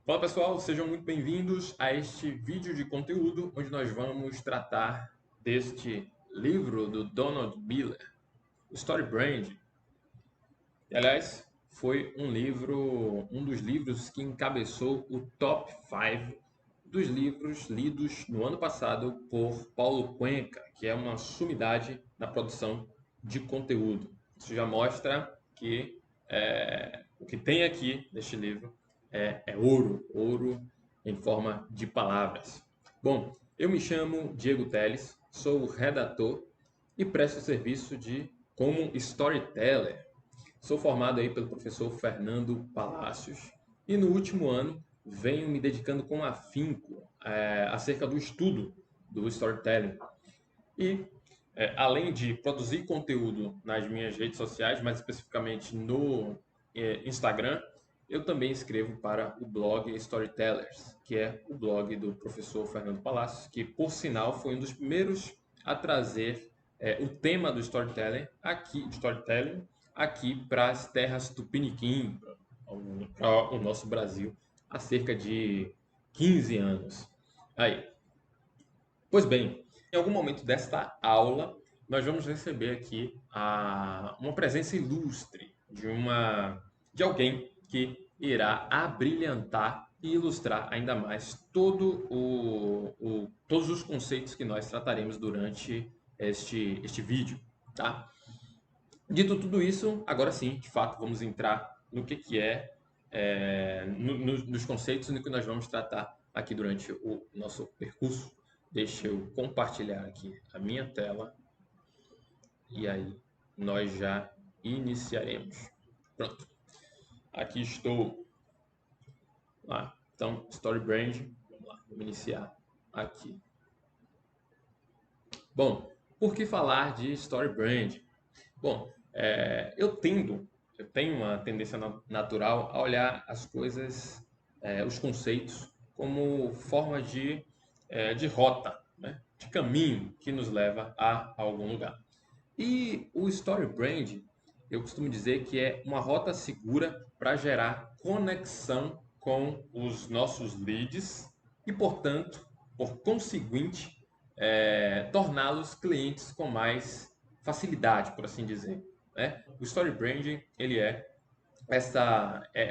Fala pessoal, sejam muito bem-vindos a este vídeo de conteúdo onde nós vamos tratar deste livro do Donald Miller, o Story Brand. E, aliás, foi um dos livros que encabeçou o top 5 dos livros lidos no ano passado por Paulo Cuenca, que é uma sumidade na produção de conteúdo. Isso já mostra que o que tem aqui neste livro é ouro, ouro em forma de palavras. Bom, eu me chamo Diego Teles, sou redator e presto serviço como storyteller. Sou formado aí pelo professor Fernando Palácios e no último ano venho me dedicando com afinco acerca do estudo do storytelling. E além de produzir conteúdo nas minhas redes sociais, mais especificamente no Instagram, eu também escrevo para o blog Storytellers, que é o blog do professor Fernando Palácios, que por sinal foi um dos primeiros a trazer o tema do storytelling aqui para as terras tupiniquim, para o nosso Brasil, há cerca de 15 anos. Aí, pois bem, em algum momento desta aula, nós vamos receber aqui uma presença ilustre de alguém que irá abrilhantar e ilustrar ainda mais todos os conceitos que nós trataremos durante este vídeo, tá? Dito tudo isso, agora sim, de fato, vamos entrar no que nos conceitos no que nós vamos tratar aqui durante o nosso percurso. Deixa eu compartilhar aqui a minha tela e aí nós já iniciaremos. Pronto, aqui estou lá. Então, Story Brand, vamos lá, vamos iniciar aqui. Bom, por que falar de Story Brand? Bom, eu tenho uma tendência natural a olhar as coisas, os conceitos, como forma de rota, né? De caminho que nos leva a algum lugar. E o Story Brand, eu costumo dizer que é uma rota segura para gerar conexão com os nossos leads e, portanto, por conseguinte, torná-los clientes com mais facilidade, por assim dizer, né? O Story Brand, ele é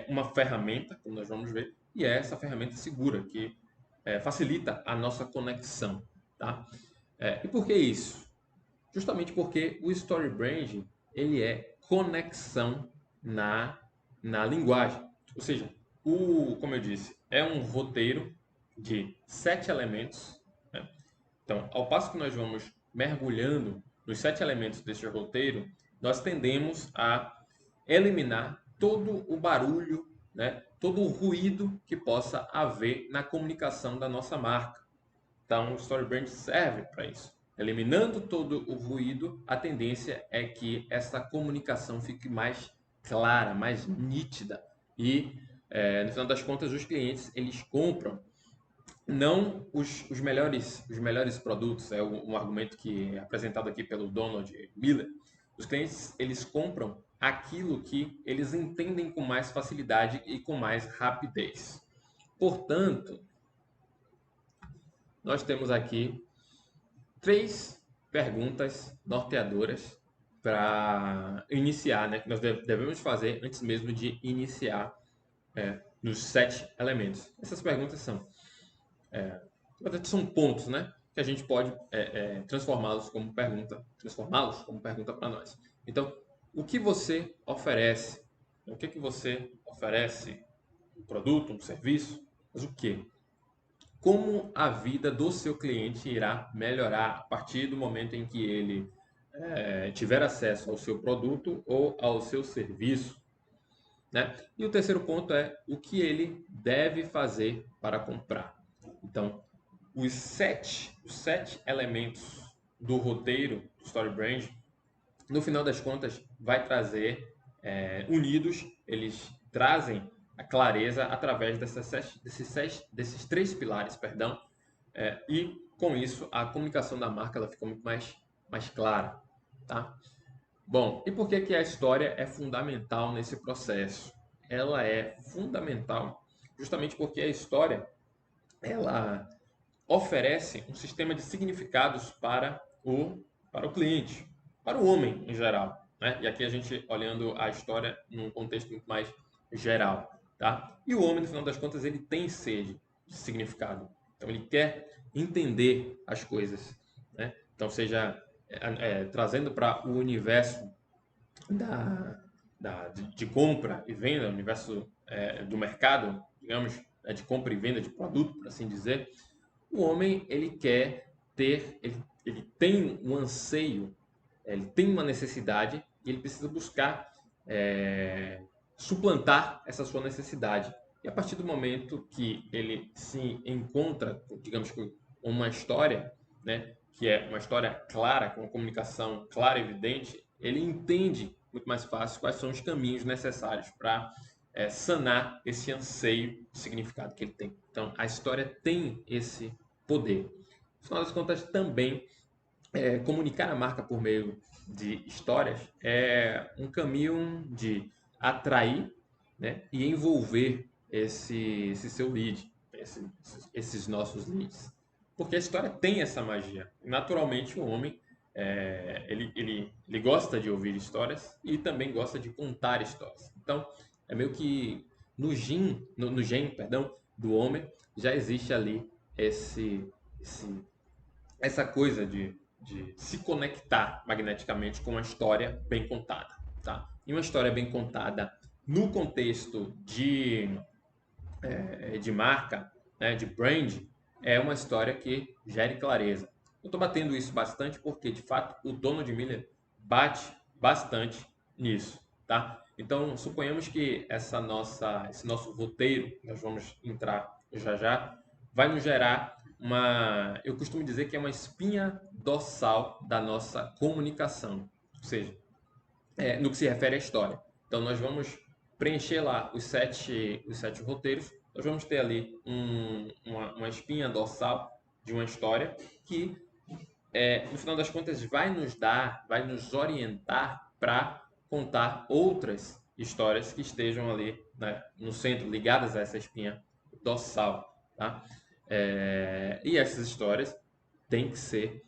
uma ferramenta, como nós vamos ver, e é essa ferramenta segura que facilita a nossa conexão, tá? E por que isso? Justamente porque o Story Brand ele é conexão na, na linguagem. Ou seja, como eu disse, é um roteiro de 7 elementos, né? Então, ao passo que nós vamos mergulhando nos 7 elementos deste roteiro, nós tendemos a eliminar todo o barulho, né? Todo o ruído que possa haver na comunicação da nossa marca. Então, o Story Brand serve para isso. Eliminando todo o ruído, a tendência é que essa comunicação fique mais clara, mais nítida. E, no final das contas, os clientes eles compram não os melhores produtos, é um argumento que é apresentado aqui pelo Donald Miller. Os clientes eles compram aquilo que eles entendem com mais facilidade e com mais rapidez. Portanto, nós temos aqui 3 perguntas norteadoras para iniciar, né? Que nós devemos fazer antes mesmo de iniciar nos 7 elementos. Essas perguntas são pontos, né? Que a gente pode transformá-los como pergunta para nós. Então, o que você oferece? O que você oferece? Um produto, um serviço? Mas o que? Como a vida do seu cliente irá melhorar a partir do momento em que ele tiver acesso ao seu produto ou ao seu serviço, né? E o terceiro ponto é o que ele deve fazer para comprar. Então, os sete elementos do roteiro do Story Brand, no final das contas, vai trazer unidos, eles trazem a clareza através desses 3 pilares, perdão, e com isso a comunicação da marca ela fica muito mais clara, tá? Bom, e por que a história é fundamental nesse processo? Ela é fundamental justamente porque a história ela oferece um sistema de significados para o cliente, para o homem em geral, né? E aqui a gente olhando a história num contexto muito mais geral, tá? E o homem, no final das contas, ele tem sede de significado. Então ele quer entender as coisas, né? Então seja trazendo para o universo de compra e venda, o universo do mercado, digamos, de compra e venda de produto, por assim dizer, o homem ele quer ter, ele tem um anseio, ele tem uma necessidade e ele precisa buscar suplantar essa sua necessidade. E a partir do momento que ele se encontra, digamos, com uma história, né, que é uma história clara, com uma comunicação clara e evidente, ele entende muito mais fácil quais são os caminhos necessários para sanar esse anseio de significado que ele tem. Então, a história tem esse poder. No final das contas, também comunicar a marca por meio de histórias é um caminho de atrair, né, e envolver esse seu lead, esses nossos leads. Porque a história tem essa magia. Naturalmente, o homem ele gosta de ouvir histórias e também gosta de contar histórias. Então, é meio que no gene, perdão, do homem já existe ali esse essa coisa de se conectar magneticamente com uma história bem contada, tá? E uma história bem contada no contexto de marca, né, de brand, é uma história que gere clareza. Eu estou batendo isso bastante porque, de fato, o Donald Miller bate bastante nisso, tá? Então, suponhamos que esse nosso roteiro, nós vamos entrar já já, vai nos gerar eu costumo dizer que é uma espinha dorsal da nossa comunicação, ou seja, no que se refere à história. Então, nós vamos preencher lá os sete roteiros, nós vamos ter ali uma espinha dorsal de uma história que, no final das contas, vai nos orientar para contar outras histórias que estejam ali, né, no centro, ligadas a essa espinha dorsal, tá? E essas histórias têm que ser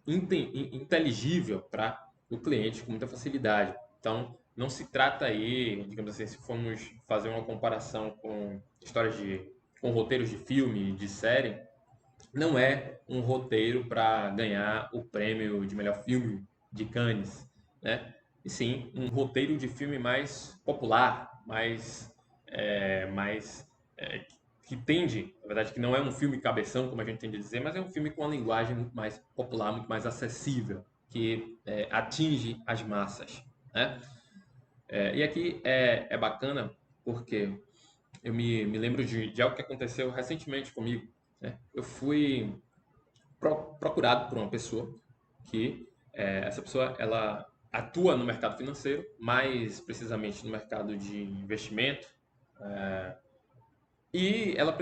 inteligível para o cliente com muita facilidade. Então, não se trata aí, digamos assim, se formos fazer uma comparação com com roteiros de filme, de série, não é um roteiro para ganhar o prêmio de melhor filme de Cannes, né? E sim um roteiro de filme mais popular, mais que tende, na verdade, que não é um filme cabeção, como a gente tende a dizer, mas é um filme com uma linguagem muito mais popular, muito mais acessível, que atinge as massas, né? E aqui é bacana porque eu me lembro de algo que aconteceu recentemente comigo, né? Eu fui procurado por uma pessoa que essa pessoa ela atua no mercado financeiro, mais precisamente no mercado de investimento, e ela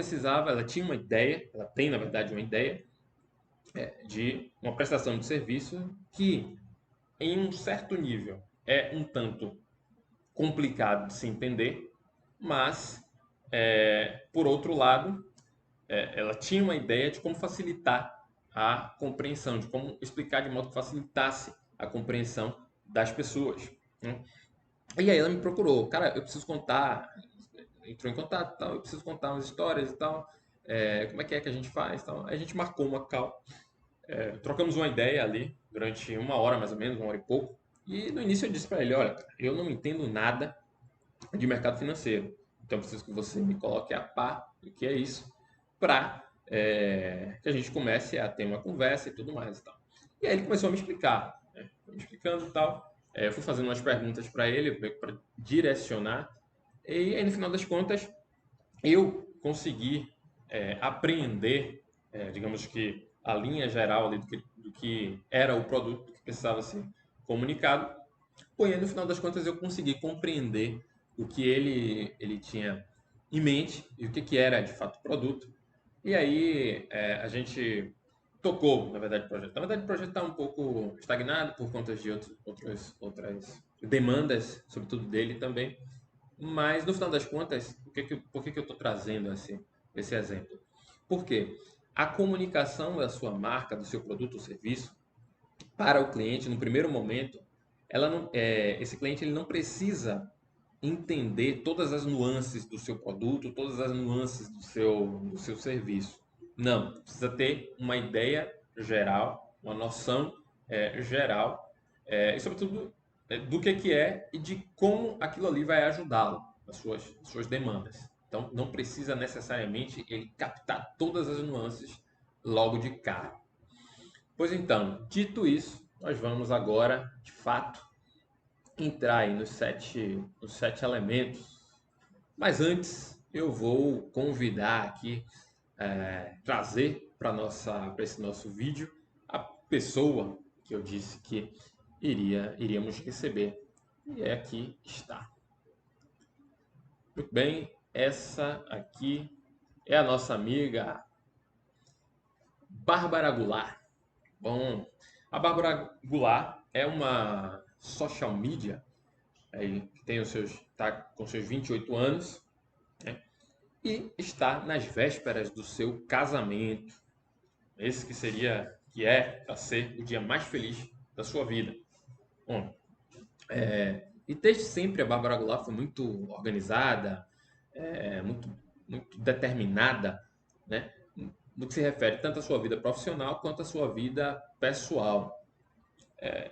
tinha uma ideia, ela tem na verdade uma ideia de uma prestação de serviço que em um certo nível é um tanto complicado de se entender, mas por outro lado ela tinha uma ideia de como facilitar a compreensão, de como explicar de modo que facilitasse a compreensão das pessoas, né? E aí ela me procurou, cara, eu preciso contar, entrou em contato, tal, eu preciso contar umas histórias e tal, como é que a gente faz, tal. Aí a gente marcou uma call, trocamos uma ideia ali durante uma hora mais ou menos, uma hora e pouco. E no início eu disse para ele, olha, cara, eu não entendo nada de mercado financeiro, então eu preciso que você me coloque a par do que é isso para que a gente comece a ter uma conversa e tudo mais e tal. E aí ele começou a me explicar, né? Foi me explicando e tal. Eu fui fazendo umas perguntas para ele, para direcionar. E aí, no final das contas, eu consegui apreender, digamos que a linha geral ali do que era o produto que precisava ser comunicado. Porém, no final das contas, eu consegui compreender o que ele tinha em mente e o que era de fato o produto. E aí a gente tocou, na verdade, o projeto. Na verdade, o projeto está um pouco estagnado por conta de outras demandas, sobretudo dele também. Mas, no final das contas, por que que eu estou trazendo esse exemplo? Porque a comunicação da sua marca, do seu produto ou serviço, para o cliente, no primeiro momento, esse cliente ele não precisa entender todas as nuances do seu produto, todas as nuances do seu serviço. Não, precisa ter uma ideia geral, uma noção geral, e sobretudo do que é e de como aquilo ali vai ajudá-lo nas suas demandas. Então, não precisa necessariamente ele captar todas as nuances logo de cara. Pois então, dito isso, nós vamos agora, de fato, entrar aí nos sete elementos. Mas antes, eu vou convidar aqui, trazer para esse nosso vídeo a pessoa que eu disse que iríamos receber. E aqui está. Muito bem, essa aqui é a nossa amiga Bárbara Goulart. Bom, a Bárbara Goulart é uma social media aí, que está com seus 28 anos, né? E está nas vésperas do seu casamento. Esse que é para ser o dia mais feliz da sua vida. Bom, e desde sempre a Bárbara Goulart foi muito organizada, muito determinada, né? No que se refere tanto à sua vida profissional quanto à sua vida pessoal.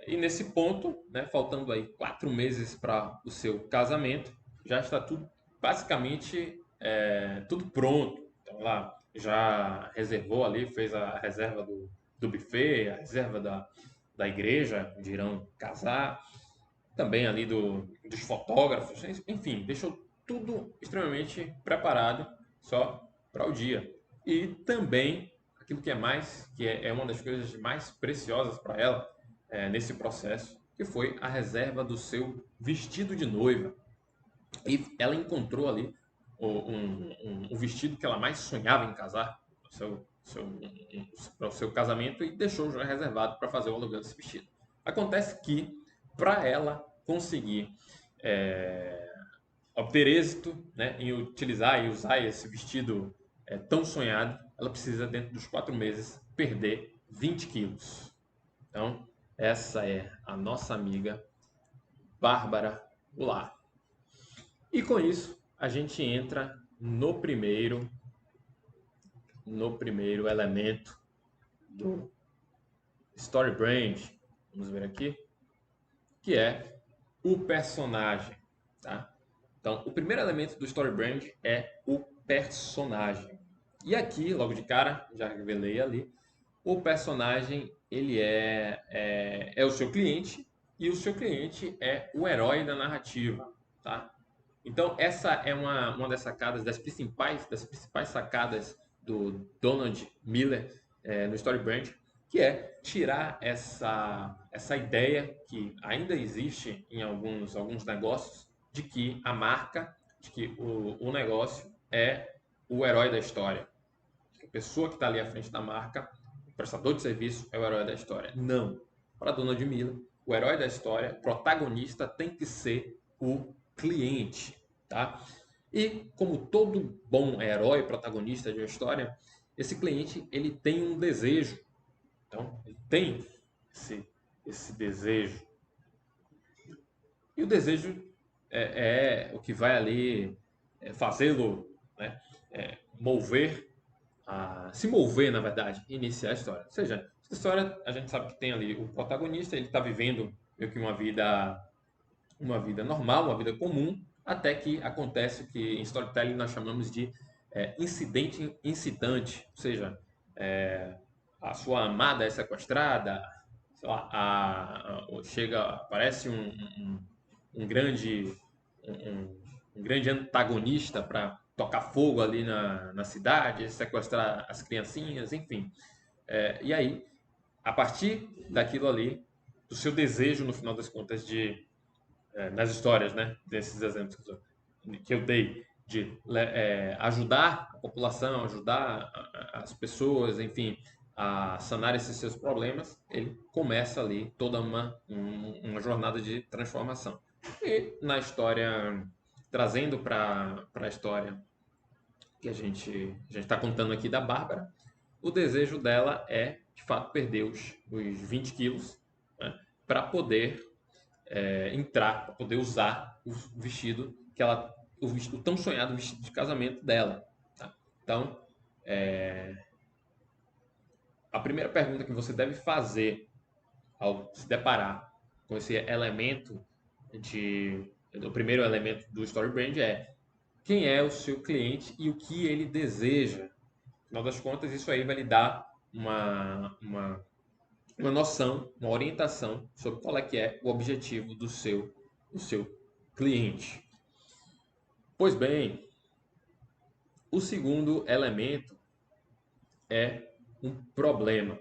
E nesse ponto, né, faltando aí 4 meses para o seu casamento, já está tudo basicamente tudo pronto. Então ela já reservou ali, fez a reserva do buffet, a reserva da igreja onde irão casar, também ali dos fotógrafos, enfim, deixou tudo extremamente preparado só para o dia. E também aquilo que é uma das coisas mais preciosas para ela nesse processo, que foi a reserva do seu vestido de noiva. E ela encontrou ali o vestido que ela mais sonhava em casar para o seu casamento e deixou já reservado para fazer o aluguel desse vestido. Acontece que, para ela conseguir é, obter êxito, né, em utilizar e usar esse vestido tão sonhado, ela precisa, dentro dos 4 meses, perder 20 quilos. Então, essa é a nossa amiga Bárbara Goulart. E com isso, a gente entra no primeiro elemento do Story Brand. Vamos ver aqui, que é o personagem, tá? Então, o primeiro elemento do Story Brand é o personagem. E aqui, logo de cara, já revelei ali, o personagem ele é o seu cliente e o seu cliente é o herói da narrativa, tá? Então essa é uma das sacadas, das principais sacadas do Donald Miller no Story Brand, que é tirar essa ideia que ainda existe em alguns negócios de que a marca, de que o negócio é o herói da história. A pessoa que está ali à frente da marca, o prestador de serviço, é o herói da história. Não. Para Donald Miller, o herói da história, o protagonista, tem que ser o cliente, tá? E como todo bom herói protagonista de uma história, esse cliente ele tem um desejo. Então, ele tem esse desejo. E o desejo é o que vai ali fazê-lo, né, se mover, na verdade, iniciar a história. Ou seja, essa história a gente sabe que tem ali o protagonista, ele está vivendo meio que uma vida normal, uma vida comum, até que acontece o que em storytelling nós chamamos de incidente incitante, ou seja, a sua amada é sequestrada, sei lá, aparece um grande um grande antagonista para tocar fogo ali na cidade, sequestrar as criancinhas, enfim. E aí, a partir daquilo ali, do seu desejo, no final das contas, nas histórias, né, desses exemplos que eu dei, de ajudar a população, ajudar as pessoas, enfim, a sanar esses seus problemas, ele começa ali toda uma jornada de transformação. E na história trazendo para a história que a gente está contando aqui da Bárbara, o desejo dela é, de fato, perder os 20 quilos, né, para poder entrar, para poder usar o vestido que ela, o tão sonhado vestido de casamento dela. Tá? Então, a primeira pergunta que você deve fazer ao se deparar com esse elemento o primeiro elemento do Story Brand é quem é o seu cliente e o que ele deseja. Afinal das contas, isso aí vai lhe dar uma noção, uma orientação sobre qual é que é o objetivo do seu cliente. Pois bem, o segundo elemento é um problema.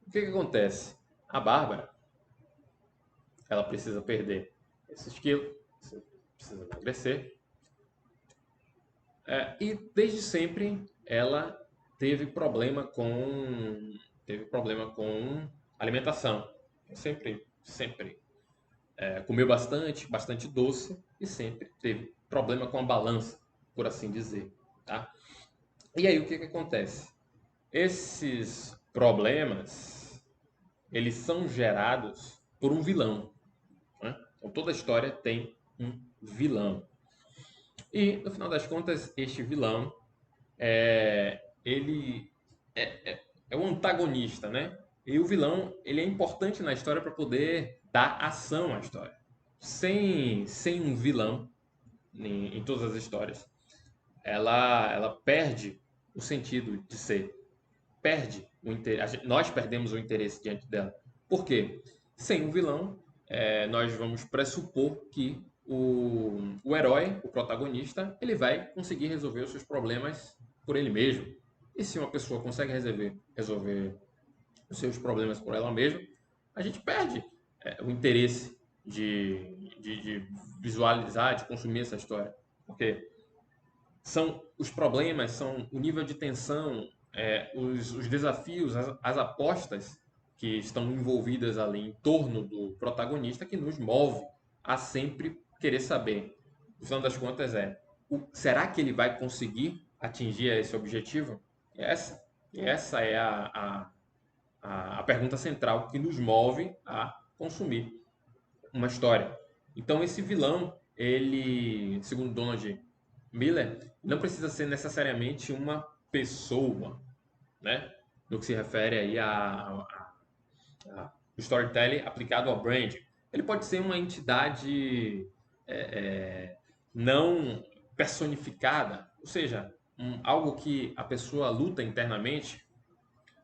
O que acontece? A Bárbara, ela precisa perder esses quilos, precisa emagrecer, e desde sempre ela teve problema com alimentação. Sempre comeu bastante doce e sempre teve problema com a balança, por assim dizer, tá? E aí o que acontece? Esses problemas, eles são gerados por um vilão, né? Então toda história tem um vilão. E no final das contas, este vilão ele é o antagonista, né? E o vilão, ele é importante na história para poder dar ação à história. Sem um vilão em todas as histórias, ela perde o sentido de ser. Perde o interesse. Nós perdemos o interesse diante dela. Por quê? Sem um vilão, nós vamos pressupor que o herói, o protagonista, ele vai conseguir resolver os seus problemas por ele mesmo. E se uma pessoa consegue resolver os seus problemas por ela mesma, a gente perde o interesse de visualizar, de consumir essa história. Porque os problemas, são o nível de tensão, os desafios, as apostas que estão envolvidas ali em torno do protagonista que nos move a sempre querer saber. No final das contas será que ele vai conseguir atingir esse objetivo? Essa é a pergunta central que nos move a consumir uma história. Então esse vilão, ele, segundo Donald Miller, não precisa ser necessariamente uma pessoa, né? No que se refere aí a storytelling aplicado ao brand. Ele pode ser uma entidade não personificada, ou seja, algo que a pessoa luta internamente.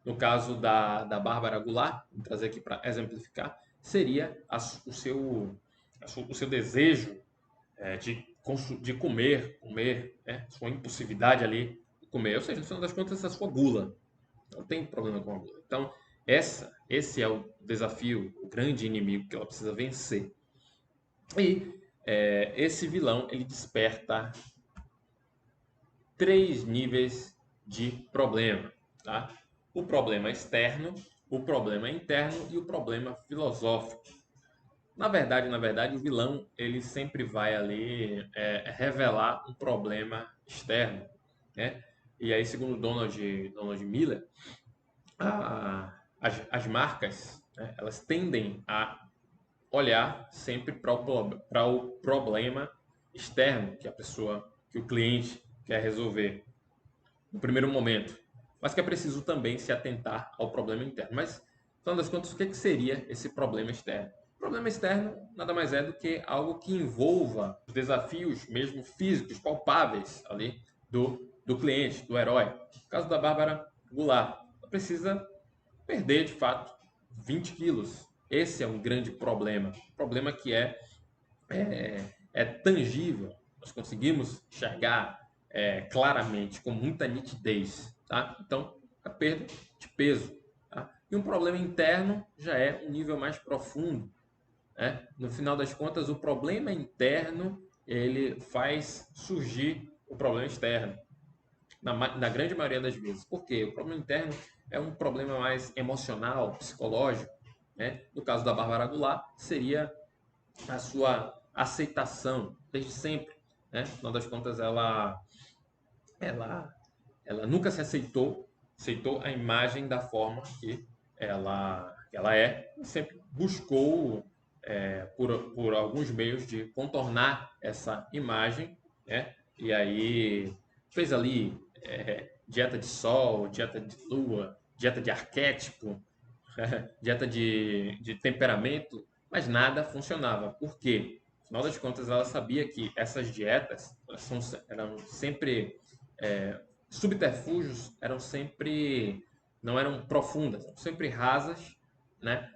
No caso da Bárbara Goulart, vou trazer aqui para exemplificar, seria o seu desejo de comer, né? Sua impulsividade ali de comer. Ou seja, no final das contas, a sua gula. Não tem problema com a gula. Então, esse é o desafio, o grande inimigo que ela precisa vencer. E esse vilão, ele desperta 3 níveis de problema, tá? O problema externo, o problema interno e o problema filosófico. Na verdade, o vilão, ele sempre vai ali revelar um problema externo, né? E aí, segundo Donald Miller, as marcas, né, elas tendem a olhar sempre para o problema externo que o cliente quer resolver no primeiro momento, mas que é preciso também se atentar ao problema interno. Mas, no final das contas, o que seria esse problema externo? O problema externo nada mais é do que algo que envolva os desafios mesmo físicos, palpáveis ali do cliente, do herói. No caso da Bárbara Goulart, ela precisa perder, de fato, 20 quilos. Esse é um grande problema. Um problema que é tangível. Nós conseguimos enxergar claramente, com muita nitidez. Tá? Então, a perda de peso. Tá? E um problema interno já é um nível mais profundo. Né? No final das contas, o problema interno ele faz surgir o problema externo. Na grande maioria das vezes. Por quê? O problema interno é um problema mais emocional, psicológico. Né? No caso da Bárbara Goulart, seria aceitação, desde sempre, né? Afinal das contas, ela, ela nunca se aceitou a imagem da forma que ela é, e sempre buscou, por alguns meios, de contornar essa imagem, né? E aí fez ali dieta de sol, dieta de lua, dieta de arquétipo, dieta de temperamento, mas nada funcionava. Por quê? Afinal das contas, ela sabia que essas dietas eram sempre subterfúgios, não eram profundas, eram sempre rasas, né?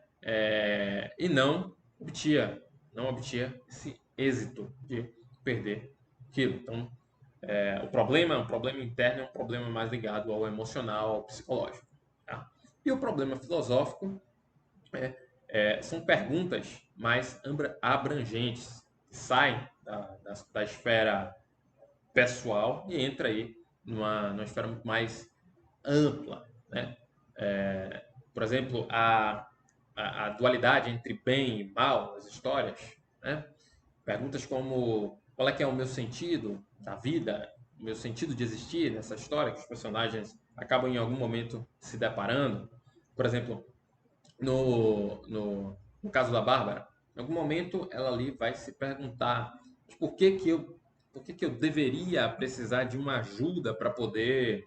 E não obtia esse êxito de perder aquilo. Então, um problema interno é um problema mais ligado ao emocional, ao psicológico. Tá? E o problema filosófico são perguntas mais abrangentes, que saem da esfera pessoal e entra aí numa esfera muito mais ampla, né? Por exemplo, a dualidade entre bem e mal nas histórias, né? Perguntas como qual é que é o meu sentido da vida, o meu sentido de existir nessa história, que os personagens acabam em algum momento se deparando. Por exemplo, no caso da Bárbara, em algum momento ela ali vai se perguntar por que que eu deveria precisar de uma ajuda para poder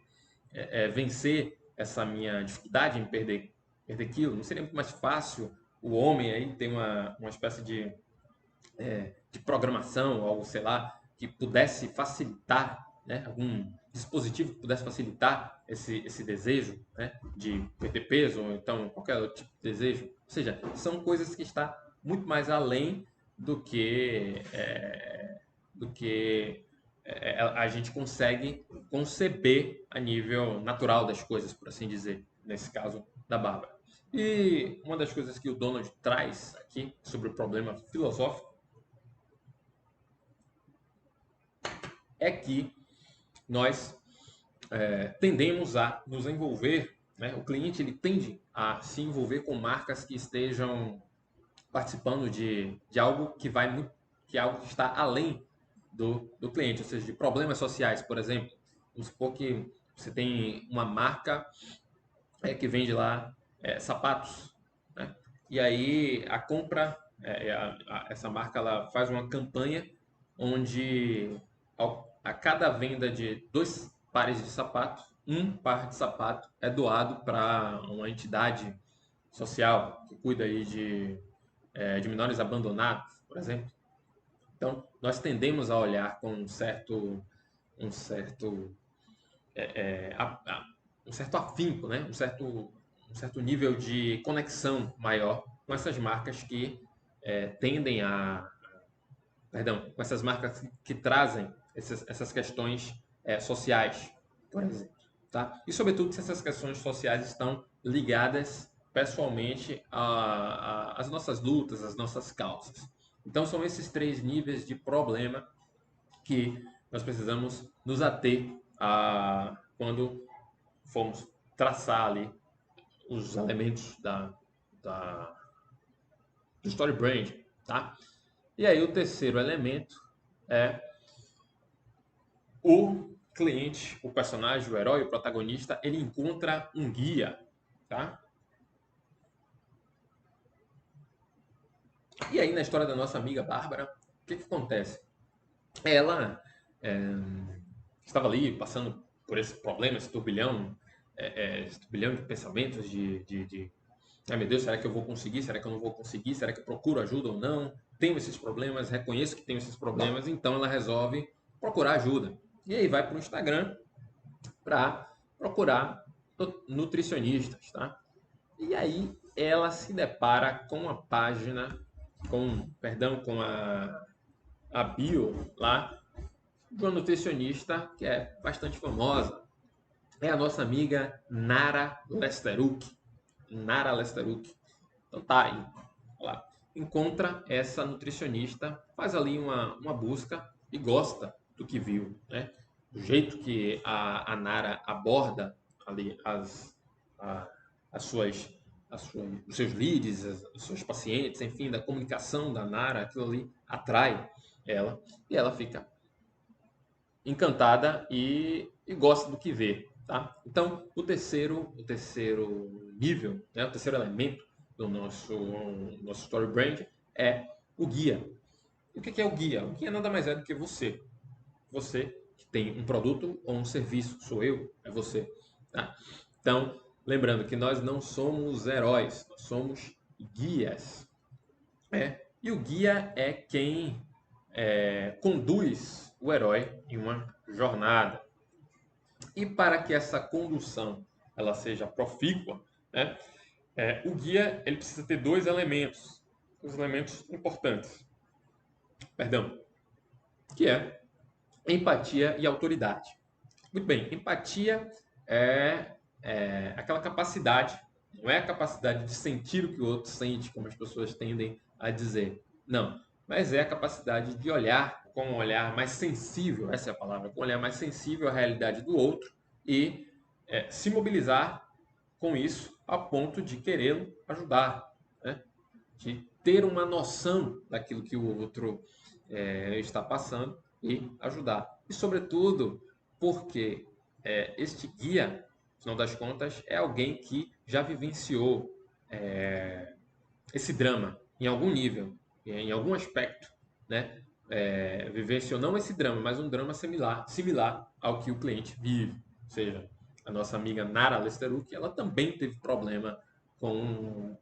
vencer essa minha dificuldade em perder quilo? Não seria muito mais fácil o homem aí ter uma espécie de programação, algo, sei lá, que pudesse facilitar, né, algum dispositivo que pudesse facilitar esse desejo, né, de perder peso, ou então qualquer outro tipo de desejo? Ou seja, são coisas que estão muito mais além do que, a gente consegue conceber a nível natural das coisas, por assim dizer, nesse caso da Bárbara. E uma das coisas que o Donald traz aqui sobre o problema filosófico é que nós tendemos a nos envolver, né? O cliente ele tende a se envolver com marcas que estejam participando de algo que vai muito, que é algo que está além do cliente, ou seja, de problemas sociais, por exemplo. Vamos supor que você tem uma marca que vende lá sapatos, né? E aí a compra, essa marca ela faz uma campanha onde a cada venda de 2 pares de sapatos, um par de sapato é doado para uma entidade social que cuida aí de menores abandonados, por exemplo. Então, nós tendemos a olhar com um certo, um certo afinco, né? Um certo nível de conexão maior com essas marcas que tendem a, perdão, com essas marcas que trazem essas questões sociais, por exemplo, tá? E sobretudo se essas questões sociais estão ligadas pessoalmente às nossas lutas, às nossas causas. Então são esses 3 níveis de problema que nós precisamos nos ater quando formos traçar ali os elementos da, do story brand, tá? E aí o terceiro elemento é o cliente, o personagem, o herói, o protagonista, ele encontra um guia, tá? E aí na história da nossa amiga Bárbara, o que acontece? Ela estava ali passando por esse problema, esse turbilhão de pensamentos ai meu Deus, será que eu vou conseguir? Será que eu não vou conseguir? Será que eu procuro ajuda ou não? Tenho esses problemas, reconheço que tenho esses problemas, então ela resolve procurar ajuda. E aí vai para o Instagram para procurar nutricionistas, tá? E aí ela se depara com a página, com a bio lá de uma nutricionista que é bastante famosa. É a nossa amiga Nara Lesteruk. Nara Lesteruk. Então tá aí. Lá. Encontra essa nutricionista, faz ali uma busca e gosta do que viu, né? Do jeito que a Nara aborda ali as suas os seus leads, os seus pacientes, enfim, da comunicação da Nara, aquilo ali atrai ela e ela fica encantada e gosta do que vê, tá? Então, o terceiro nível, né, o terceiro elemento do nosso story brand é o guia. E o que é o guia? O guia nada mais é do que você. Você que tem um produto ou um serviço, sou eu, é você. Tá? Então, lembrando que nós não somos heróis, nós somos guias. E o guia é quem conduz o herói em uma jornada. E para que essa condução ela seja profícua, né, o guia ele precisa ter dois elementos importantes, perdão, que é empatia e autoridade. Muito bem, empatia é aquela capacidade, não é a capacidade de sentir o que o outro sente, como as pessoas tendem a dizer. Não, mas é a capacidade de olhar com um olhar mais sensível, essa é a palavra, com um olhar mais sensível à realidade do outro e se mobilizar com isso a ponto de querê-lo ajudar, né? De ter uma noção daquilo que o outro está passando e ajudar. E, sobretudo, porque este guia, no final das contas, é alguém que já vivenciou esse drama em algum nível, em algum aspecto, né? Vivenciou não esse drama, mas um drama similar ao que o cliente vive. Ou seja, a nossa amiga Nara Lesteruk, ela também teve problema com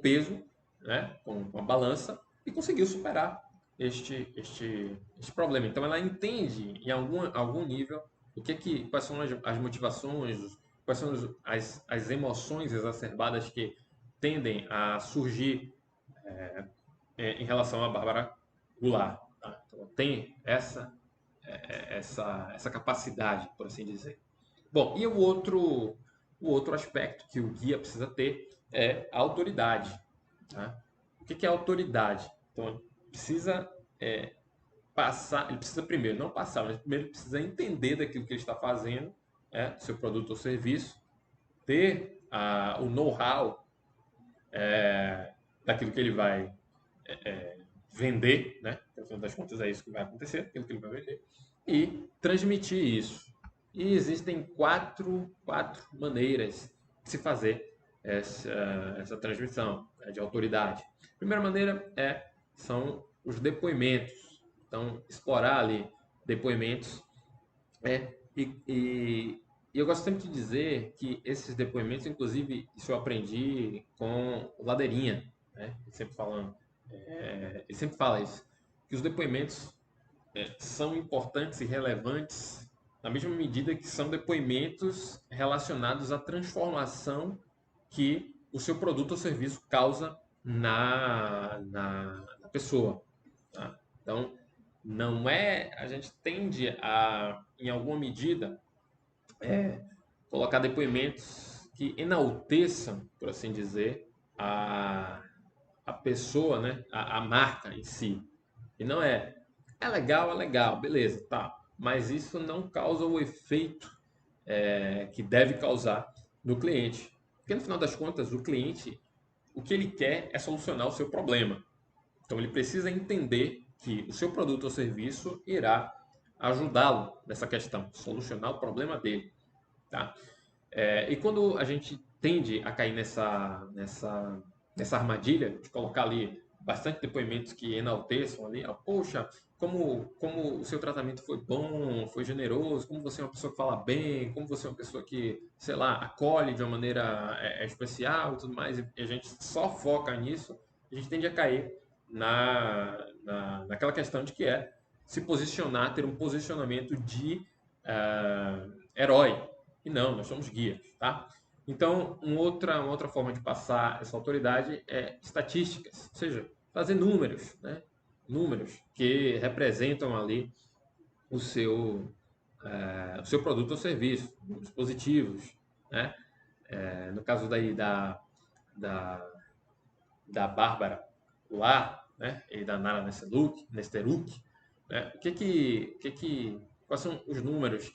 peso, né? com a balança, e conseguiu superar este problema. Então ela entende em algum nível quais são as motivações, quais são as emoções exacerbadas que tendem a surgir em relação a Bárbara Goulart. Tá? Então, tem essa capacidade, por assim dizer. Bom, e o outro aspecto que o guia precisa ter é a autoridade. Tá? O que é autoridade? Então, ele precisa passar, ele precisa primeiro, não passar, mas primeiro ele precisa entender daquilo que ele está fazendo, seu produto ou serviço, ter o know-how daquilo que ele vai vender, né? No final das contas é isso que vai acontecer, aquilo que ele vai vender, e transmitir isso. E existem quatro maneiras de se fazer essa transmissão de autoridade. A primeira maneira são os depoimentos. Então, explorar ali depoimentos. E eu gosto sempre de dizer que esses depoimentos, inclusive, isso eu aprendi com o Ladeirinha, né? Ele sempre fala isso, que os depoimentos são importantes e relevantes na mesma medida que são depoimentos relacionados à transformação que o seu produto ou serviço causa na pessoa. Tá? Então, não é. A gente tende a, em alguma medida, colocar depoimentos que enalteçam, por assim dizer, a pessoa, né? A marca em si. E não é legal, beleza, tá. Mas isso não causa o efeito que deve causar no cliente. Porque no final das contas, o cliente, o que ele quer é solucionar o seu problema. Então ele precisa entender que o seu produto ou serviço irá ajudá-lo nessa questão, solucionar o problema dele. Tá? E quando a gente tende a cair nessa armadilha de colocar ali bastante depoimentos que enalteçam ali, poxa, como o seu tratamento foi bom, foi generoso, como você é uma pessoa que fala bem, como você é uma pessoa que, sei lá, acolhe de uma maneira especial e tudo mais, e a gente só foca nisso, a gente tende a cair naquela questão de que se posicionar, ter um posicionamento de herói. E não, nós somos guias, tá? Então, uma outra forma de passar essa autoridade é estatísticas, ou seja, fazer números, né? Números que representam ali o seu produto ou serviço, números positivos, né? No caso daí da, da Bárbara Goulart, né? E da Nara Nesteruk, né? Quais são os números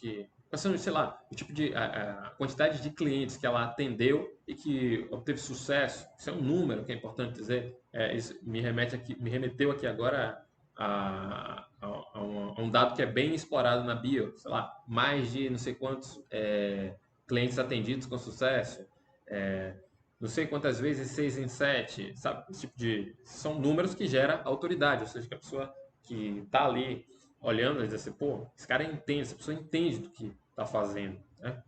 quais são, sei lá, o tipo de a quantidade de clientes que ela atendeu e que obteve sucesso. Isso é um número que é importante dizer. Isso me remeteu aqui agora a um dado que é bem explorado na bio, sei lá, mais de não sei quantos clientes atendidos com sucesso, é, não sei quantas vezes 6 em 7, sabe? Esse tipo de são números que gera autoridade, ou seja, que a pessoa que está ali olhando e diz assim, pô, esse cara entende, essa pessoa entende do que está fazendo, né?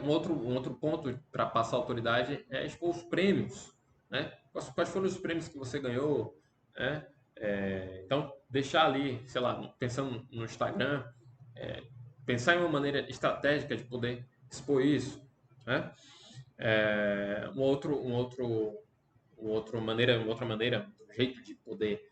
Um outro ponto para passar autoridade é expor os prêmios, né? Quais foram os prêmios que você ganhou, né? Então, deixar ali, sei lá, pensando no Instagram, é, pensar em uma maneira estratégica de poder expor isso, né? Uma outra maneira, um jeito de poder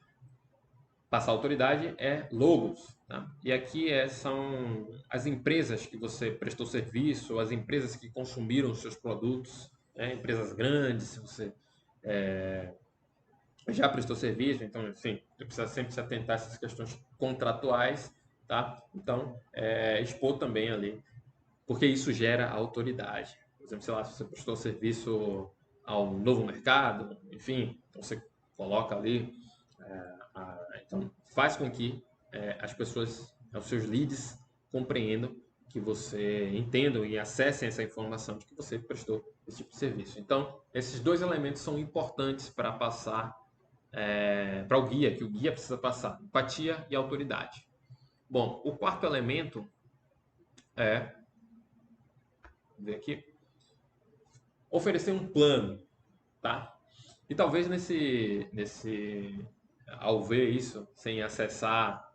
passar autoridade é logos. Tá? E aqui são as empresas que você prestou serviço, as empresas que consumiram os seus produtos, né? Empresas grandes, se você é, já prestou serviço, então, assim, você precisa sempre se atentar a essas questões contratuais, tá? Então, expor também ali, porque isso gera autoridade. Por exemplo, sei lá, se você prestou serviço ao novo mercado, enfim, então você coloca ali então, faz com que as pessoas, os seus leads, compreendam que você entendam e acessem essa informação de que você prestou esse tipo de serviço. Então, esses dois elementos são importantes para passar para o guia, que o guia precisa passar: empatia e autoridade. Bom, o quarto elemento é, vamos ver aqui, oferecer um plano, tá? E talvez ao ver isso, sem acessar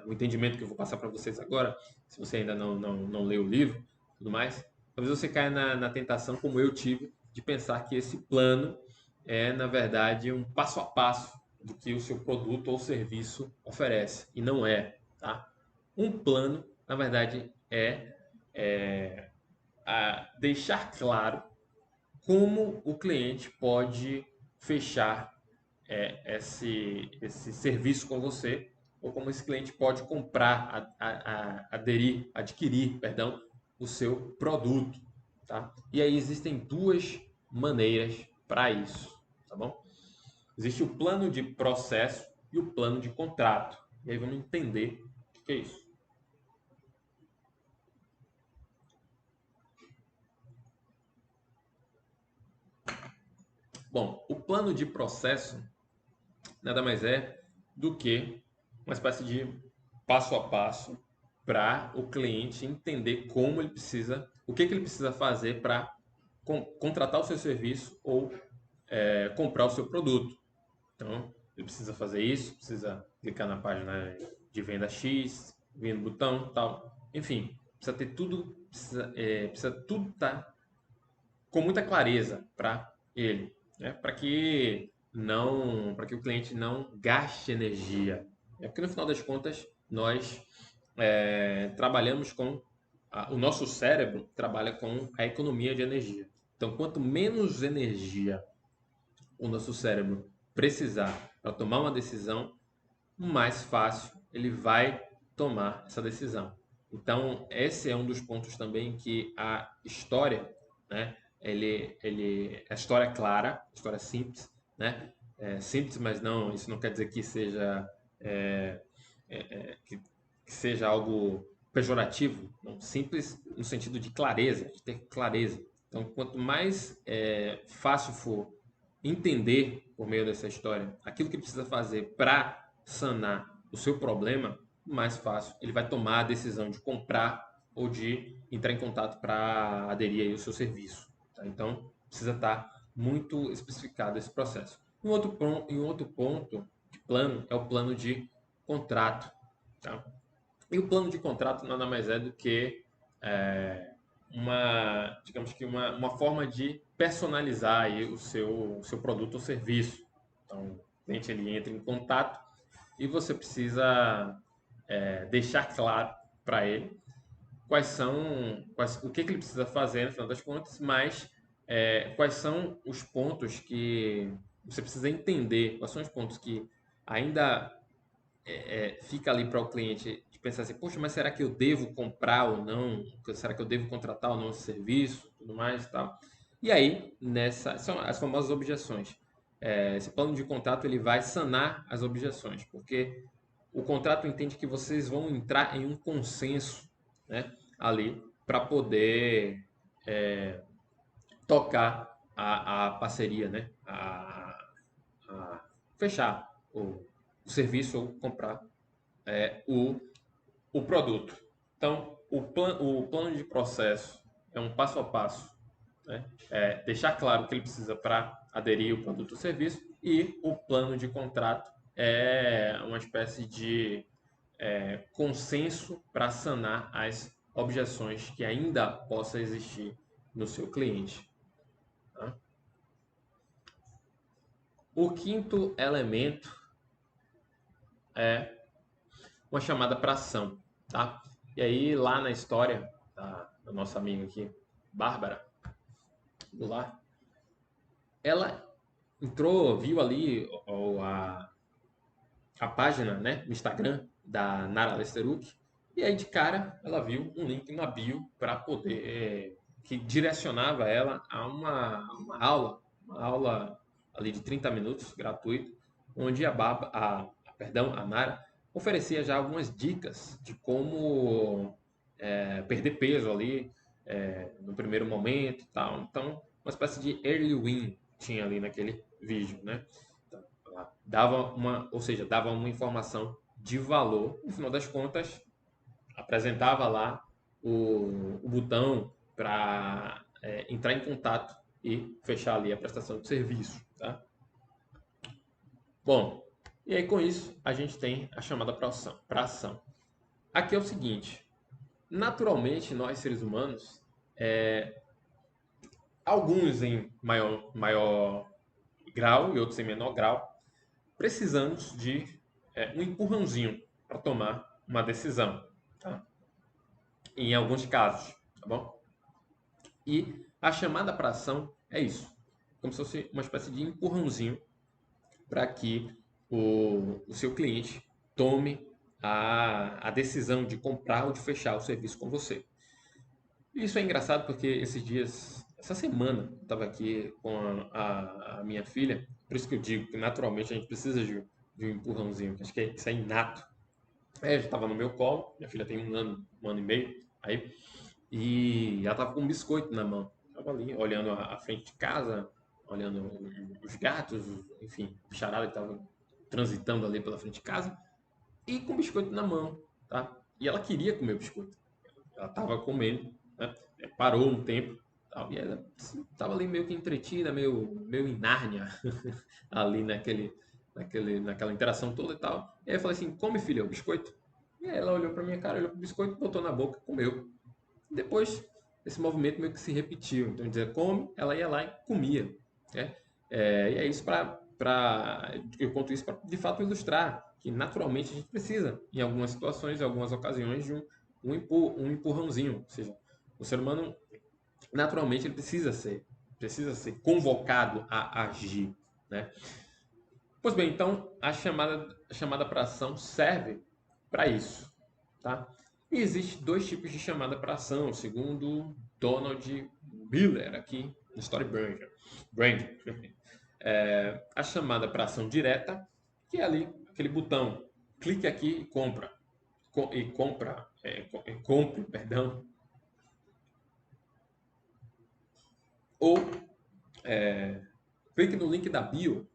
o entendimento que eu vou passar para vocês agora, se você ainda não leu o livro tudo mais, talvez você caia na tentação, como eu tive, de pensar que esse plano é, na verdade, um passo a passo do que o seu produto ou serviço oferece. E não é, tá? Um plano, na verdade, é deixar claro como o cliente pode fechar esse serviço com você, ou como esse cliente pode comprar, adquirir, perdão, o seu produto, tá? E aí existem duas maneiras para isso, tá bom? Existe o plano de processo e o plano de contrato. E aí vamos entender o que é isso. Bom, o plano de processo nada mais é do que uma espécie de passo a passo para o cliente entender como ele precisa, o que ele precisa fazer para contratar o seu serviço ou comprar o seu produto. Então, ele precisa fazer isso, precisa clicar na página de venda X, vir no botão, tal. Enfim, precisa ter tudo, precisa tudo estar com muita clareza para ele, né? Para que o cliente não gaste energia. Porque no final das contas nós trabalhamos com o nosso cérebro trabalha com a economia de energia. Então, quanto menos energia o nosso cérebro precisar para tomar uma decisão, mais fácil ele vai tomar essa decisão. Então, esse é um dos pontos também que a história, né? A história é clara, a história é simples, né? Simples, mas não, isso não quer dizer que seja é, que seja algo pejorativo, não, simples no sentido de clareza, de ter clareza. Então, quanto mais fácil for entender por meio dessa história aquilo que precisa fazer para sanar o seu problema, mais fácil ele vai tomar a decisão de comprar ou de entrar em contato para aderir aí ao seu serviço. Tá? Então, precisa estar muito especificado esse processo. Um outro ponto de plano é o plano de contrato. Tá? E o plano de contrato nada mais é do que digamos que uma forma de personalizar aí o seu produto ou serviço. Então, o cliente ele entra em contato e você precisa deixar claro para ele o que ele precisa fazer no final das contas, mas quais são os pontos que você precisa entender, quais são os pontos que ainda fica ali para o cliente de pensar assim, poxa, mas será que eu devo comprar ou não? Será que eu devo contratar ou não esse serviço? Tudo mais e tal. E aí, são as famosas objeções. Esse plano de contrato ele vai sanar as objeções, porque o contrato entende que vocês vão entrar em um consenso, né, ali para poder tocar a parceria, né, a fechar o serviço ou comprar o, o produto. Então, o plano de processo é um passo a passo, né? Deixar claro o que ele precisa para aderir ao produto ou serviço, e o plano de contrato é uma espécie de consenso para sanar as objeções que ainda possa existir no seu cliente. Tá? O quinto elemento é uma chamada para ação. Tá? E aí, lá na história da nossa amiga aqui, Bárbara Goulart, ela entrou, viu ali a página, né, no Instagram da Nara Lesteruk, e aí de cara ela viu um link na bio para poder, que direcionava ela a uma aula ali de 30 minutos, gratuito, onde a Nara oferecia já algumas dicas de como perder peso ali no primeiro momento e tal. Então, uma espécie de early win tinha ali naquele vídeo, né? Dava uma informação de valor. No final das contas, apresentava lá o botão para entrar em contato e fechar ali a prestação de serviço. Tá? Bom, e aí com isso a gente tem a chamada para ação. Aqui é o seguinte: naturalmente nós seres humanos, alguns em maior grau e outros em menor grau, precisamos de um empurrãozinho para tomar uma decisão, tá? Em alguns casos, tá bom? E a chamada para ação é isso, como se fosse uma espécie de empurrãozinho para que o seu cliente tome a decisão de comprar ou de fechar o serviço com você. Isso é engraçado porque essa semana, eu estava aqui com a minha filha, por isso que eu digo que naturalmente a gente precisa de um empurrãozinho, que acho que isso é inato. Já estava no meu colo, minha filha tem um ano e meio, aí, e ela estava com um biscoito na mão. Estava ali olhando a frente de casa, olhando os gatos, enfim, o charada que estava transitando ali pela frente de casa, e com o biscoito na mão, tá? E ela queria comer o biscoito. Ela estava comendo, né? Parou um tempo, tal, e ela estava ali meio que entretida, meio em Nárnia, ali naquela interação toda e tal. E aí eu falei assim: come, filha, o biscoito. E aí ela olhou para minha cara, olhou pro biscoito, botou na boca, comeu. Depois, esse movimento meio que se repetiu. Então, dizer, come, ela ia lá e comia. Né? E é isso eu conto isso para, de fato, ilustrar que, naturalmente, a gente precisa, em algumas situações, em algumas ocasiões, de um empurrãozinho. Ou seja, o ser humano, naturalmente, ele precisa ser convocado a agir. Né? Pois bem, então a chamada para ação serve para isso. Tá? E existe dois tipos de chamada para ação, segundo Donald Miller, aqui no Story Brand. A chamada para ação direta, que é ali aquele botão, clique aqui e compra. Compre, perdão. Ou clique no link da bio.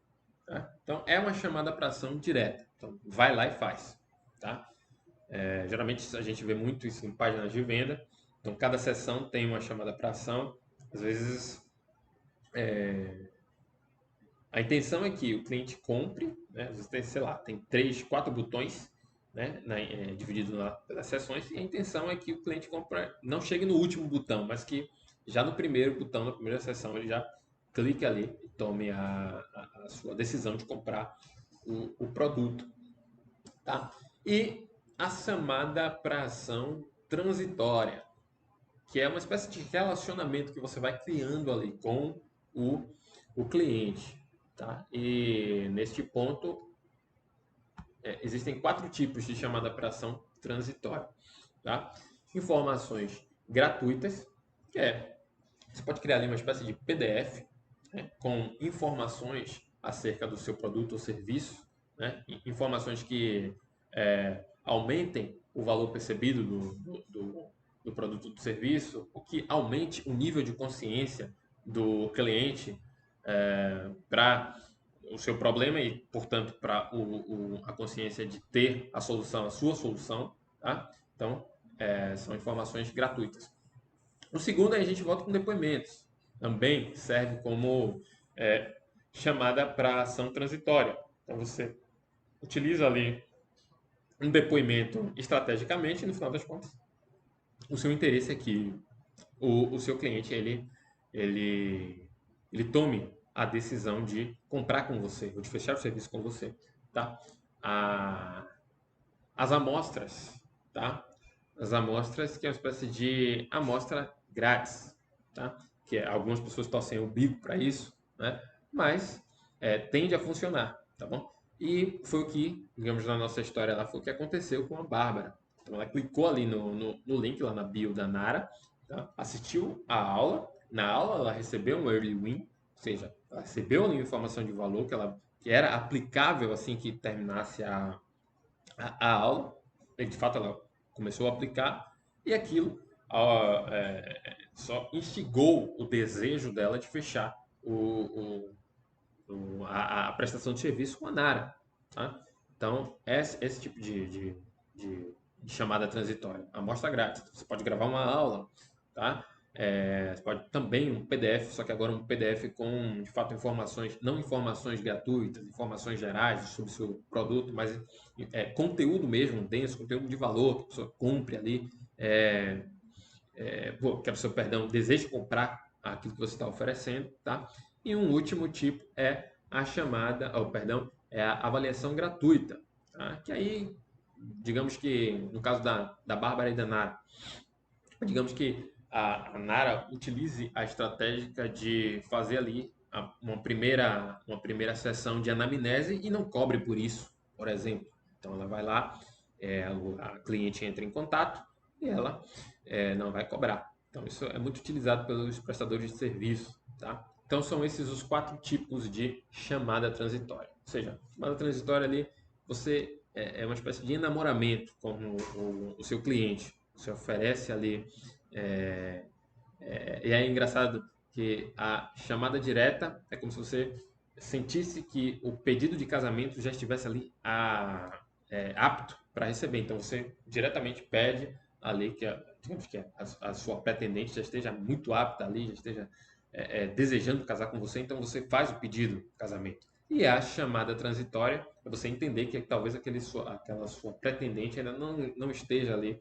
Tá? Então, é uma chamada para ação direta. Então, vai lá e faz. Tá? Geralmente a gente vê muito isso em páginas de venda. Então, cada sessão tem uma chamada para ação. Às vezes, a intenção é que o cliente compre, né? Às vezes tem, sei lá, tem 3, 4 botões, né? Dividido pelas sessões, e a intenção é que o cliente compre, não chegue no último botão, mas que já no primeiro botão, na primeira sessão, ele já clique ali e tome a sua decisão de comprar o produto. Tá? E a chamada para ação transitória, que é uma espécie de relacionamento que você vai criando ali com o cliente. Tá? E neste ponto, existem 4 tipos de chamada para ação transitória, tá? Informações gratuitas, que você pode criar ali uma espécie de PDF, né, com informações acerca do seu produto ou serviço, né? Informações que aumentem o valor percebido do produto ou do serviço, o que aumente o nível de consciência do cliente para o seu problema e, portanto, para a consciência de ter a solução, a sua solução, tá? Então, são informações gratuitas. O segundo, aí a gente volta com depoimentos. Também serve como chamada para ação transitória. Então, você utiliza ali um depoimento estrategicamente e, no final das contas, o seu interesse é que o seu cliente ele tome a decisão de comprar com você, ou de fechar o serviço com você, tá? A, as amostras, tá? As amostras, que é uma espécie de amostra grátis, tá? Que algumas pessoas torcem o bico para isso, né? Mas tende a funcionar, tá bom? E foi o que, digamos, na nossa história lá, foi o que aconteceu com a Bárbara. Então ela clicou ali no link lá na bio da Nara, tá? Assistiu a aula, na aula ela recebeu um early win, ou seja, ela recebeu ali informação de valor que era aplicável assim que terminasse a aula, e de fato ela começou a aplicar, e aquilo só instigou o desejo dela de fechar a prestação de serviço com a Nara. Tá? Então, esse tipo de chamada transitória, amostra grátis. Você pode gravar uma aula, tá? Você pode também um PDF, só que agora um PDF com, de fato, informações, não informações gratuitas, informações gerais sobre o seu produto, mas conteúdo mesmo, denso, conteúdo de valor, que a pessoa compre ali, que a pessoa, perdão, deseje comprar aquilo que você está oferecendo, tá? E um último tipo é a chamada, é a avaliação gratuita, tá? Que aí, digamos que, no caso da Bárbara e da Nara, digamos que a Nara utilize a estratégia de fazer ali uma primeira sessão de anamnese e não cobre por isso, por exemplo. Então ela vai lá, a cliente entra em contato e ela não vai cobrar. Então isso é muito utilizado pelos prestadores de serviço, tá? Então são esses os 4 tipos de chamada transitória. Ou seja, chamada transitória ali, você é uma espécie de enamoramento com o seu cliente. Você oferece ali. E é engraçado que a chamada direta é como se você sentisse que o pedido de casamento já estivesse ali apto para receber. Então você diretamente pede ali digamos que a sua pretendente já esteja muito apta ali, já esteja desejando casar com você, então você faz o pedido de casamento. E a chamada transitória é você entender que talvez aquela sua pretendente ainda não esteja ali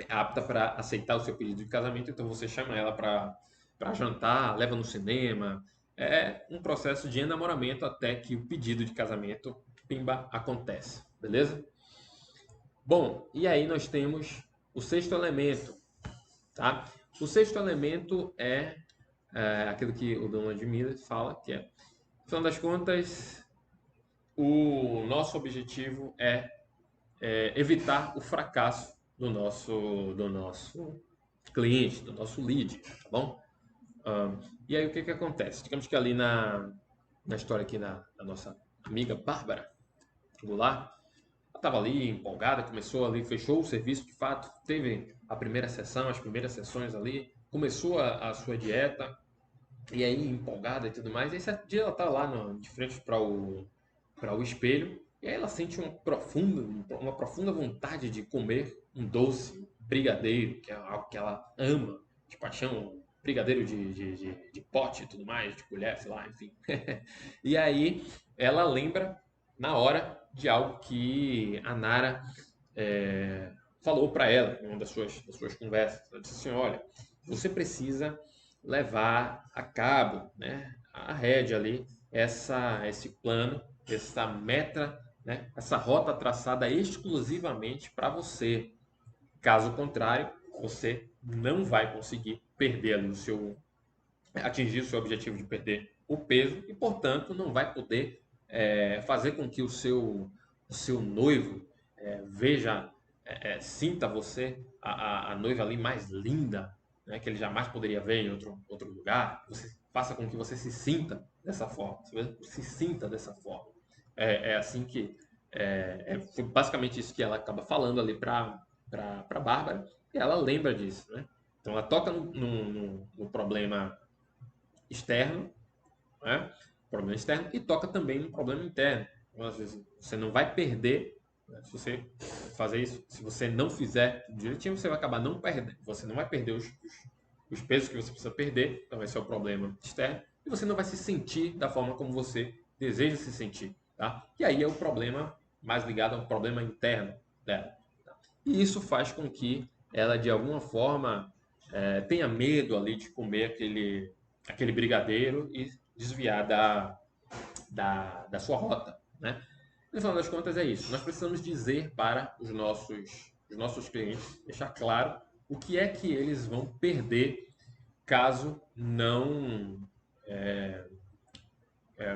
apta para aceitar o seu pedido de casamento, então você chama ela para jantar, leva no cinema. É um processo de enamoramento até que o pedido de casamento, pimba, acontece, beleza? Bom, e aí nós temos o sexto elemento, tá? O sexto elemento é aquilo que o Donald Miller fala, que é, no final das contas, o nosso objetivo é evitar o fracasso do nosso cliente, do nosso lead, tá bom? E aí o que acontece? Digamos que ali na história aqui da nossa amiga Bárbara Goulart, ela estava ali empolgada, começou ali, fechou o serviço de fato, teve a primeira sessão, as primeiras sessões ali, começou a sua dieta, e aí empolgada e tudo mais, e aí certo dia ela tá lá de frente para o espelho, e aí ela sente uma profunda vontade de comer um doce, um brigadeiro, que é algo que ela ama, de paixão, brigadeiro de pote e tudo mais, de colher, sei lá, enfim. E aí ela lembra na hora de algo que a Nara falou para ela em uma das suas conversas. Ela disse assim: olha, você precisa levar a cabo, né, a rédea ali, esse plano, essa meta, né, essa rota traçada exclusivamente para você. Caso contrário, você não vai conseguir perder ali atingir o seu objetivo de perder o peso e, portanto, não vai poder fazer com que o seu noivo veja sinta você a noiva ali mais linda, né, que ele jamais poderia ver em outro lugar. Você faça com que você se sinta dessa forma, se sinta dessa forma. É assim que foi basicamente isso que ela acaba falando ali para Bárbara, e ela lembra disso, né? Então ela toca no problema externo, né? Problema externo, e toca também no problema interno. Então, às vezes você não vai perder, né, se você fazer isso. Se você não fizer direitinho, você vai acabar não perdendo. Você não vai perder os pesos que você precisa perder. Então esse é o problema externo. E você não vai se sentir da forma como você deseja se sentir, tá? E aí é o problema mais ligado ao problema interno dela. Tá? E isso faz com que ela, de alguma forma, tenha medo ali de comer aquele brigadeiro e desviar da sua rota, né? No final das contas é isso. Nós precisamos dizer para os nossos clientes, deixar claro o que é que eles vão perder caso não...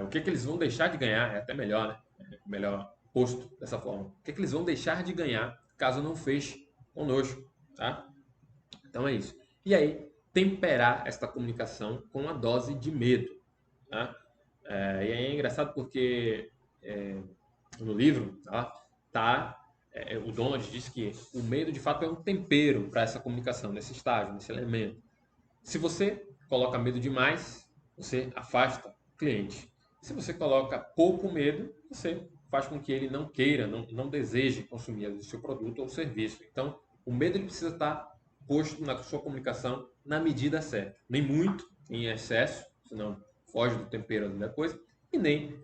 o que é que eles vão deixar de ganhar, é até melhor, né? Melhor posto dessa forma. O que é que eles vão deixar de ganhar caso não feche conosco, tá? Então é isso. E aí, temperar esta comunicação com a dose de medo, tá? E aí é engraçado porque no livro, o Donald diz que o medo de fato é um tempero para essa comunicação, nesse estágio, nesse elemento. Se você coloca medo demais, você afasta o cliente. Se você coloca pouco medo, você faz com que ele não queira, não deseje consumir o seu produto ou serviço. Então, o medo ele precisa estar posto na sua comunicação na medida certa. Nem muito, em excesso, senão foge do tempero da coisa, e nem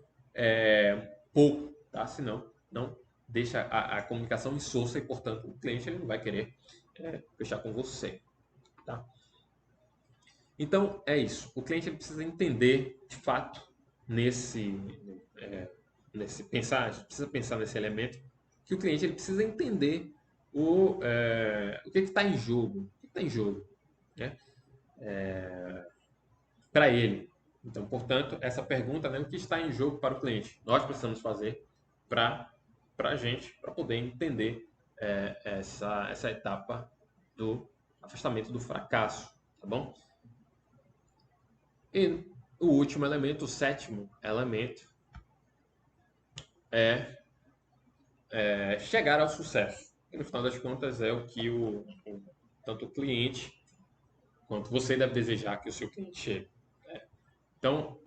pouco, tá? Senão não deixa a comunicação insossa e, portanto, o cliente ele não vai querer fechar com você. Tá? Então, é isso. O cliente ele precisa entender, de fato, é, precisa pensar nesse elemento, que o cliente ele precisa entender o que está em jogo. O que está em jogo, né? Para ele. Então, portanto, essa pergunta, né, o que está em jogo para o cliente? Nós precisamos fazer para a gente, para poder entender essa etapa do afastamento do fracasso, tá bom? E o último elemento, o sétimo elemento, é chegar ao sucesso. E no final das contas é o que tanto o cliente quanto você deve desejar que o seu cliente chegue. Então,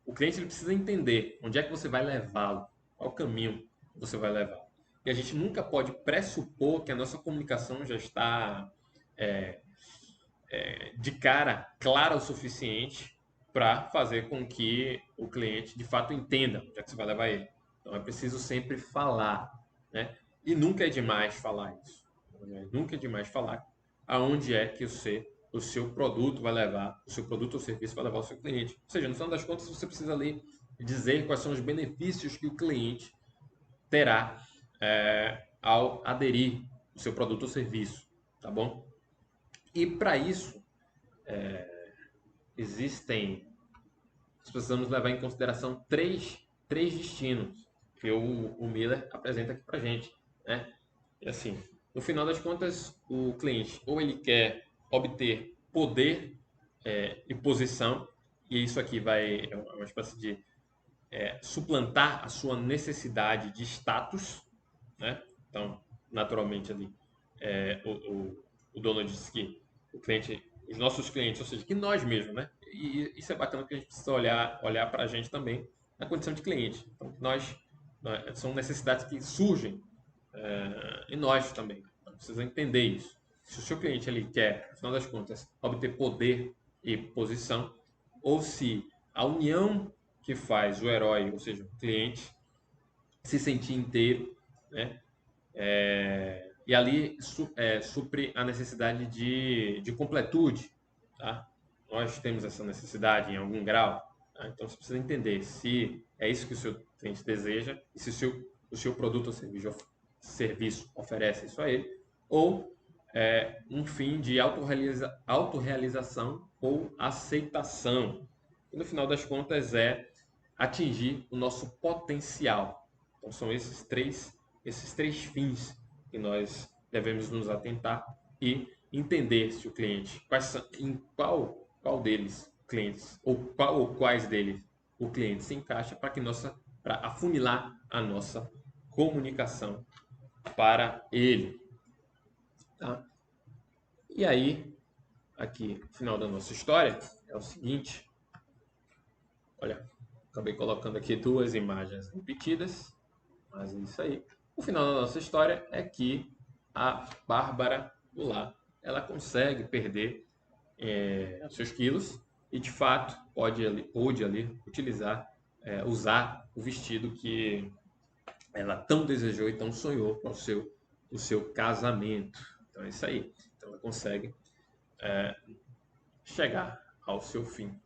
o cliente ele precisa entender onde é que você vai levá-lo, qual o caminho que você vai levar. E a gente nunca pode pressupor que a nossa comunicação já está de cara clara o suficiente para fazer com que o cliente de fato entenda onde é que você vai levar ele. Então é preciso sempre falar, né? E nunca é demais falar isso. Né? Nunca é demais falar aonde é que o seu produto vai levar, o seu produto ou serviço vai levar o seu cliente. Ou seja, no final das contas, você precisa ali dizer quais são os benefícios que o cliente terá ao aderir o seu produto ou serviço, tá bom? E para isso, existem, nós precisamos levar em consideração três destinos que o Miller apresenta aqui para gente, né? E assim, no final das contas, o cliente ou ele quer obter poder e posição, e isso aqui é uma espécie de suplantar a sua necessidade de status, né? Então, naturalmente ali, o dono disse que o cliente, os nossos clientes, ou seja, que nós mesmos, né? E isso é bacana porque a gente precisa olhar para a gente também na condição de cliente. Então, são necessidades que surgem em nós também. Então, precisa entender isso. Se o seu cliente ele quer, no final das contas, obter poder e posição, ou se a união que faz o herói, ou seja, o cliente, se sentir inteiro, né? E ali supre a necessidade de completude, tá? Nós temos essa necessidade em algum grau, tá? Então você precisa entender se é isso que o seu cliente deseja e se o seu produto ou serviço oferece isso a ele, ou um fim de autorrealização ou aceitação. E no final das contas é atingir o nosso potencial. Então são esses três esses 3 fins que nós devemos nos atentar e entender se o cliente, em qual deles clientes, ou quais deles o cliente se encaixa para afunilar a nossa comunicação para ele, tá? E aí, aqui, o final da nossa história é o seguinte. Olha, acabei colocando aqui 2 imagens repetidas, mas é isso aí. O final da nossa história é que a Bárbara Goulart, ela consegue perder seus quilos e, de fato, pôde ali usar o vestido que ela tão desejou e tão sonhou para o seu casamento. Então é isso aí. Então ela consegue chegar ao seu fim.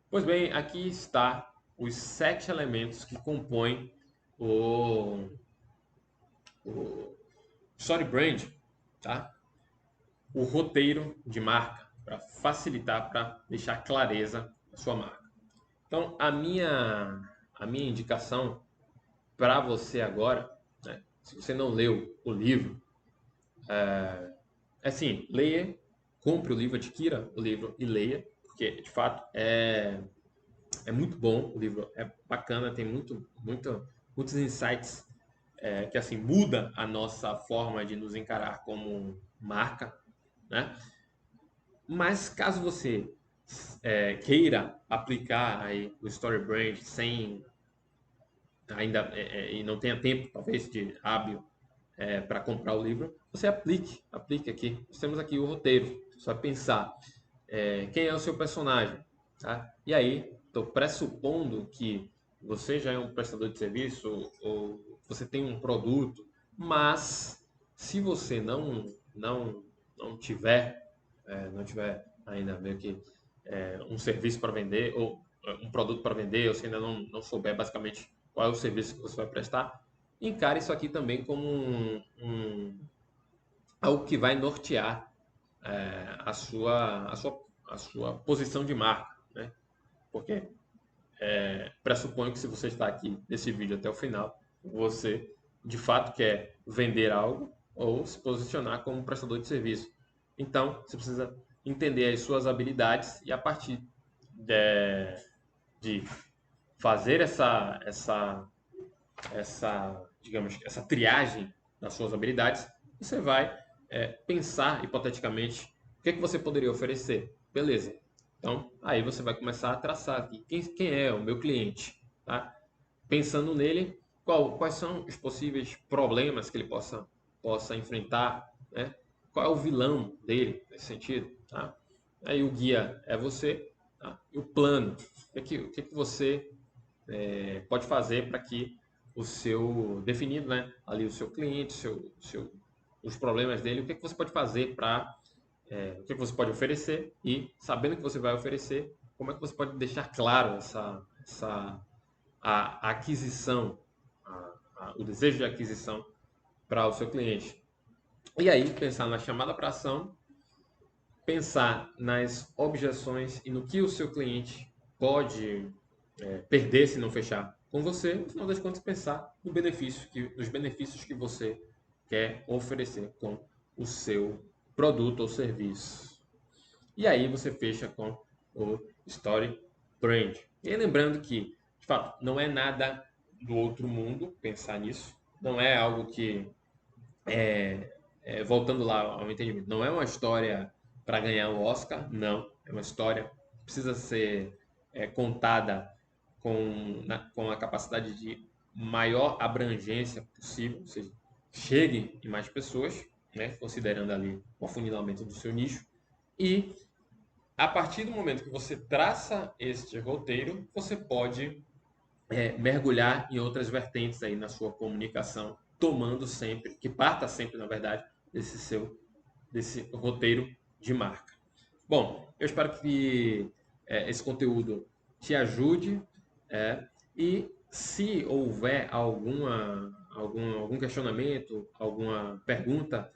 Pois bem, aqui está os 7 elementos que compõem o, o Story Brand, tá? O roteiro de marca, para facilitar, para deixar clareza a sua marca. Então, a minha indicação para você agora, né, se você não leu o livro, é assim, leia, compre o livro, adquira o livro e leia, porque de fato é muito bom, o livro é bacana, tem muitos insights que assim muda a nossa forma de nos encarar como marca, né? Mas caso você queira aplicar aí o Story Brand sem ainda e não tenha tempo, talvez, de hábil para comprar o livro, você aplique aqui. Nós temos aqui o roteiro. Você vai pensar quem é o seu personagem, tá? E aí, estou pressupondo que você já é um prestador de serviço ou você tem um produto, mas se você não tiver não tiver ainda meio que um serviço para vender ou um produto para vender, ou se ainda não souber basicamente qual é o serviço que você vai prestar, encare isso aqui também como algo que vai nortear a sua posição de marca, né? Porque pressuponho que se você está aqui nesse vídeo até o final, você de fato quer vender algo ou se posicionar como prestador de serviço. Então, você precisa entender as suas habilidades e a partir de fazer digamos, essa triagem das suas habilidades, você vai pensar hipoteticamente o que você poderia oferecer. Beleza. Então, aí você vai começar a traçar aqui quem é o meu cliente, tá? Pensando nele, quais são os possíveis problemas que ele possa enfrentar, né? Qual é o vilão dele nesse sentido, tá? Aí o guia é você, tá? E o plano, o que você pode fazer para que definido, né, ali o seu cliente, os problemas dele, o que você pode fazer o que você pode oferecer e, sabendo o que você vai oferecer, como é que você pode deixar claro a aquisição, o desejo de aquisição para o seu cliente. E aí, pensar na chamada para ação, pensar nas objeções e no que o seu cliente pode perder se não fechar com você, no final das contas pensar nos benefícios que você quer oferecer com o seu produto ou serviço. E aí você fecha com o Story Brand. E aí, lembrando que, de fato, não é nada do outro mundo pensar nisso. Não é algo que, voltando lá ao entendimento, não é uma história para ganhar o Oscar, não. É uma história que precisa ser contada com a capacidade de maior abrangência possível, ou seja, chegue em mais pessoas, né, considerando ali o afunilamento do seu nicho. E a partir do momento que você traça este roteiro, você pode mergulhar em outras vertentes aí na sua comunicação, que parta sempre, na verdade, desse roteiro de marca. Bom, eu espero que esse conteúdo te ajude e se houver algum questionamento, alguma pergunta,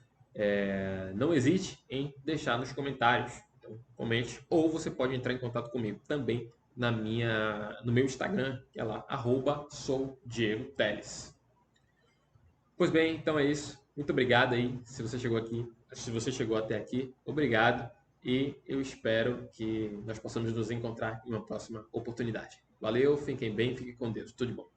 não hesite em deixar nos comentários. Então, comente, ou você pode entrar em contato comigo também no meu Instagram, que é lá, @soudiegoteles. Pois bem, então é isso. Muito obrigado aí, se você chegou aqui, se você chegou até aqui, obrigado. E eu espero que nós possamos nos encontrar em uma próxima oportunidade. Valeu, fiquem bem, fiquem com Deus. Tudo de bom.